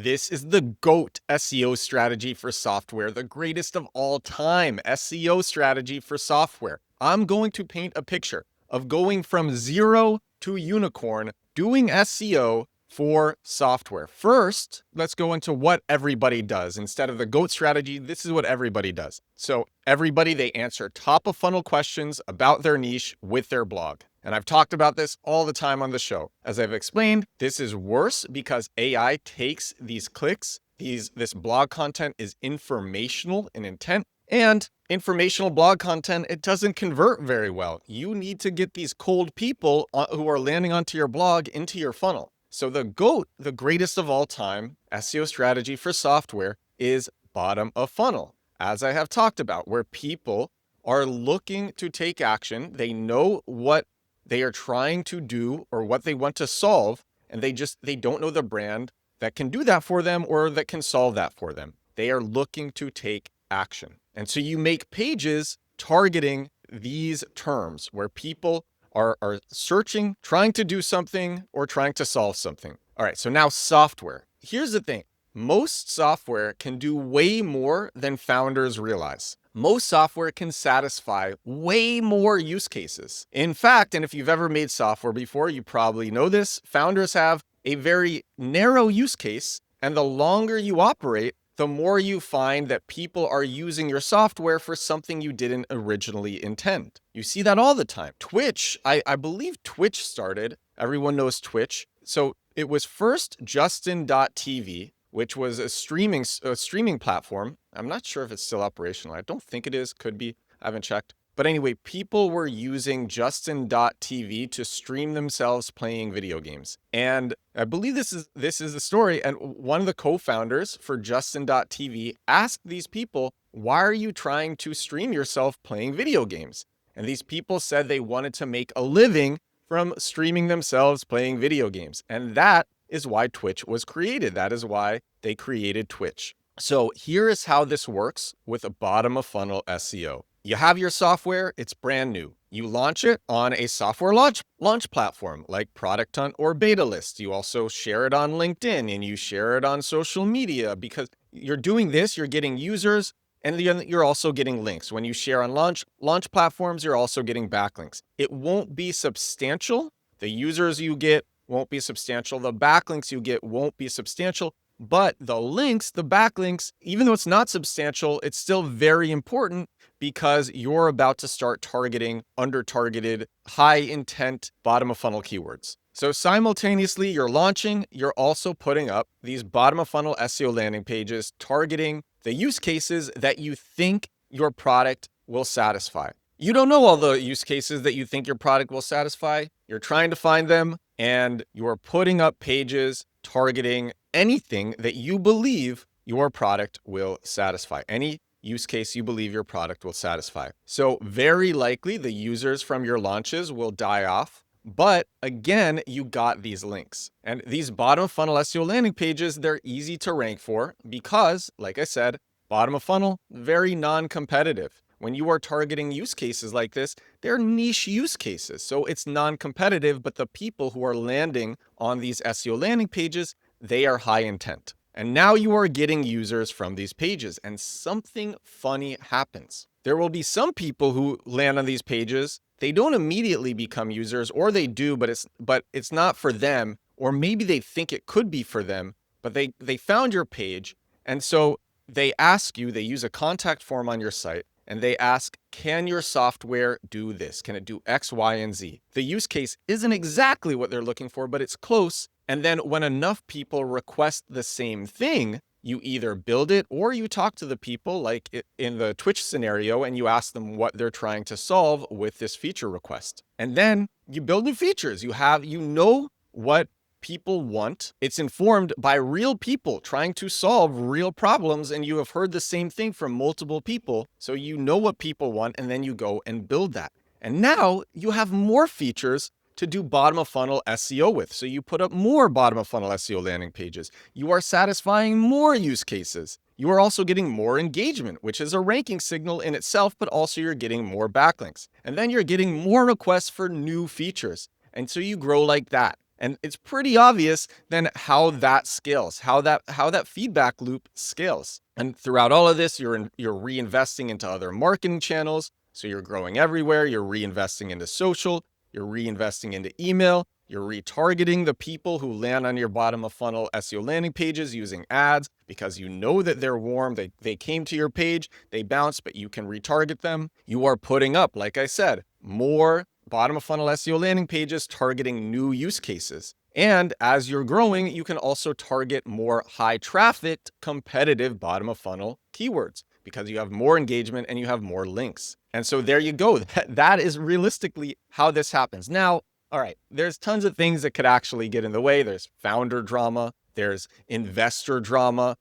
This is the GOAT SEO strategy for software, the greatest of all time SEO strategy for software. I'm going to paint a picture of going from zero to unicorn doing SEO for software. First, let's go into what everybody does. Instead of the GOAT strategy, this is what everybody does. So everybody, they answer top of funnel questions about their niche with their blog. And I've talked about this all the time on the show. As I've explained, this is worse because AI takes these clicks. This blog content is informational in intent, and informational blog content, it doesn't convert very well. You need to get these cold people who are landing onto your blog into your funnel. So the GOAT, the greatest of all time SEO strategy for software, is bottom of funnel, as I have talked about, where people are looking to take action. They know what they are trying to do or what they want to solve, and they don't know the brand that can do that for them or that can solve that for them. They are looking to take action. And so you make pages targeting these terms where people are searching, trying to do something or trying to solve something. All right, so now software. Here's the thing. Most software can do way more than founders realize. Most software can satisfy way more use cases. In fact, and if you've ever made software before, you probably know this, founders have a very narrow use case, and the longer you operate, the more you find that people are using your software for something you didn't originally intend. You see that all the time. Twitch, I believe Twitch started, everyone knows Twitch. So it was first Justin.tv, which was a streaming platform. I'm not sure if it's still operational. I don't think it is, could be, I haven't checked. But anyway, people were using Justin.tv to stream themselves playing video games. And I believe this is the story. And one of the co-founders for Justin.tv asked these people, why are you trying to stream yourself playing video games? And these people said they wanted to make a living from streaming themselves playing video games. And that is why Twitch was created. That is why they created Twitch. So here is how this works with a bottom of funnel SEO. You have your software, it's brand new. You launch it on a software launch platform like Product Hunt or Beta List. You also share it on LinkedIn and you share it on social media, because you're doing this, you're getting users and you're also getting links. When you share on launch platforms, you're also getting backlinks. It won't be substantial. The users you get won't be substantial. The backlinks you get won't be substantial. But the links, the backlinks, even though it's not substantial, it's still very important because you're about to start targeting under-targeted, high-intent, bottom-of-funnel keywords. So simultaneously, you're launching, you're also putting up these bottom-of-funnel SEO landing pages targeting the use cases that you think your product will satisfy. You don't know all the use cases that you think your product will satisfy. You're trying to find them, and you're putting up pages targeting anything that you believe your product will satisfy, any use case you believe your product will satisfy. So very likely the users from your launches will die off. But again, you got these links. And these bottom of funnel SEO landing pages, they're easy to rank for because, like I said, bottom of funnel, very non-competitive. When you are targeting use cases like this, they're niche use cases. So it's non-competitive, but the people who are landing on these SEO landing pages, they are high intent. And now you are getting users from these pages, and something funny happens. There will be some people who land on these pages, they don't immediately become users, or they do, but it's not for them, or maybe they think it could be for them, but they found your page, and so they ask you, they use a contact form on your site, and they ask, can your software do this? Can it do X, Y, and Z? The use case isn't exactly what they're looking for, but it's close. And then when enough people request the same thing, you either build it or you talk to the people, like in the Twitch scenario, and you ask them what they're trying to solve with this feature request. And then you build new features. You know what people want. It's informed by real people trying to solve real problems, and you have heard the same thing from multiple people. So you know what people want, and then you go and build that. And now you have more features to do bottom of funnel SEO with. So you put up more bottom of funnel SEO landing pages. You are satisfying more use cases. You are also getting more engagement, which is a ranking signal in itself, but also you're getting more backlinks. And then you're getting more requests for new features. And so you grow like that. And it's pretty obvious then how that scales, how that feedback loop scales. And throughout all of this, you're reinvesting into other marketing channels. So you're growing everywhere. You're reinvesting into social. You're reinvesting into email. You're retargeting the people who land on your bottom of funnel SEO landing pages using ads because you know that they're warm. They came to your page, they bounced, but you can retarget them. You are putting up, like I said, more bottom of funnel SEO landing pages targeting new use cases. And as you're growing, you can also target more high traffic, competitive bottom of funnel keywords because you have more engagement and you have more links. And so there you go. That is realistically how this happens. Now, all right, there's tons of things that could actually get in the way. There's founder drama, there's investor drama.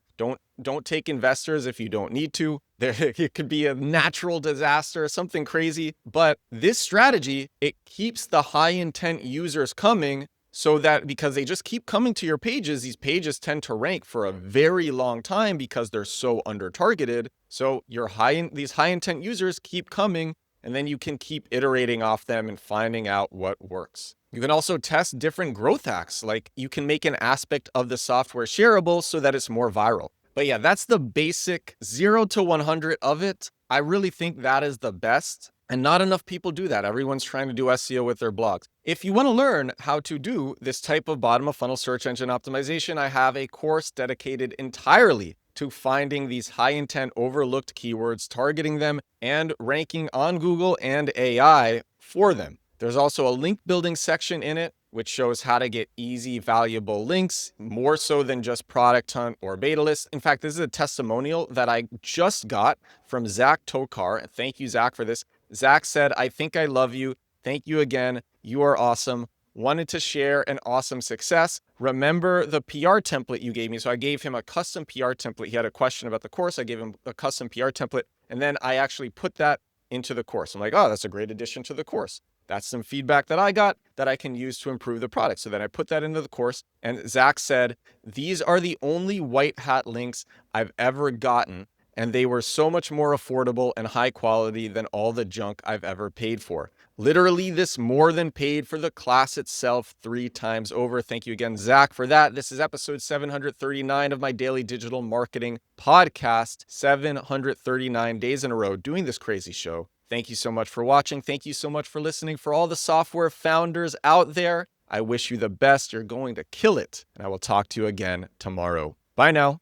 Don't take investors if you don't need to. It could be a natural disaster, something crazy. But this strategy, it keeps the high intent users coming so that because they just keep coming to your pages, these pages tend to rank for a very long time because they're so under targeted. So these high intent users keep coming, and then you can keep iterating off them and finding out what works. You can also test different growth hacks, like you can make an aspect of the software shareable so that it's more viral. But yeah, that's the basic 0 to 100 of it. I really think that is the best. And not enough people do that. Everyone's trying to do SEO with their blogs. If you want to learn how to do this type of bottom of funnel search engine optimization, I have a course dedicated entirely to finding these high intent overlooked keywords, targeting them, and ranking on Google and AI for them. There's also a link building section in it, which shows how to get easy, valuable links, more so than just product hunt or beta list. In fact, this is a testimonial that I just got from Zach Tokar. Thank you, Zach, for this. Zach said, "I think I love you. Thank you again. You are awesome. Wanted to share an awesome success. Remember the PR template you gave me." So I gave him a custom PR template. He had a question about the course. I gave him a custom PR template. And then I actually put that into the course. I'm like, oh, that's a great addition to the course. That's some feedback that I got that I can use to improve the product. So then I put that into the course. And Zach said, "These are the only white hat links I've ever gotten. And they were so much more affordable and high quality than all the junk I've ever paid for. Literally, this more than paid for the class itself 3 times over." Thank you again, Zach, for that. This is episode 739 of my daily digital marketing podcast. 739 days in a row doing this crazy show. Thank you so much for watching. Thank you so much for listening. For all the software founders out there, I wish you the best. You're going to kill it. And I will talk to you again tomorrow. Bye now.